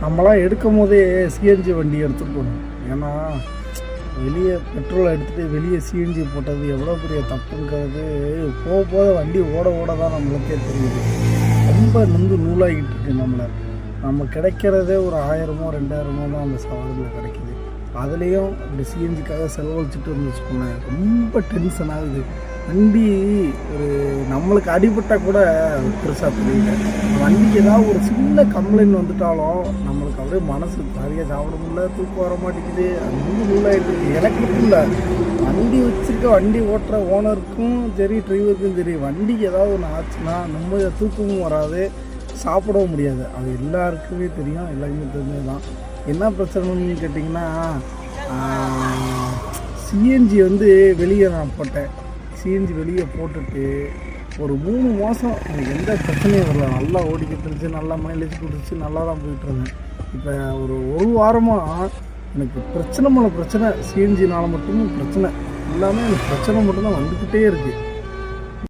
நம்மளாம் எடுக்கும் போதே சிஎன்ஜி வண்டி எடுத்துகிட்டு போகணும். ஏன்னா வெளியே பெட்ரோலை எடுத்துகிட்டு வெளியே சிஎன்ஜி போட்டது எவ்வளோ பெரிய தப்புங்கிறது போக போக வண்டி ஓட ஓட தான் நம்மளுக்கே தெரியுது. ரொம்ப நூலாகிட்டு இருக்கு நம்மளை. நம்ம கிடைக்கிறதே ஒரு 1000மோ 2000மோ தான் அந்த சவால்களில் கிடைக்கிது. அதுலேயும் இப்படி சிஎன்ஜிக்காக செலவழிச்சிட்டு இருந்துச்சுக்கோங்க, ரொம்ப டென்ஷன் ஆகுது. வண்டி ஒரு நம்மளுக்கு அடிபட்டால் கூட பெருசாக தெரியல. வண்டிக்கு ஏதாவது ஒரு சின்ன கம்ப்ளைண்ட் வந்துட்டாலும் நம்மளுக்கு அப்படியே மனசு சரியாக சாப்பிட முடியல, தூக்கம் வர மாட்டேங்குது. அது நூலாகிட்டு இருக்குது. எனக்கு மட்டும் இல்லை, வண்டி வச்சுருக்க வண்டி ஓட்டுற ஓனருக்கும் சரி டிரைவருக்கும் சரி, வண்டிக்கு ஏதாவது ஒன்று ஆச்சுன்னா நம்ம தூக்கமும் வராது, சாப்பிடவும் முடியாது. அது எல்லாருக்குமே தெரியும், எல்லாருக்குமே தெரிஞ்சது தான். என்ன பிரச்சனைன்னு கேட்டிங்கன்னா, சிஎன்ஜி வெளியே நான் போட்டேன். சிஎன்ஜி வெளியே போட்டுட்டு ஒரு 3 மாதம் எனக்கு எந்த பிரச்சனையும் வரல. நல்லா ஓடிக்கிட்டு இருந்துச்சு, நல்லா மைலேஜ் கொடுத்துச்சு, நல்லா தான் போயிட்டுருந்தேன். இப்போ ஒரு வாரமாக எனக்கு பிரச்சனை மேலே பிரச்சனை, சிஎன்ஜினால் மட்டும் பிரச்சனை எல்லாமே எனக்கு பிரச்சனை மட்டும்தான் வந்துக்கிட்டே இருக்குது.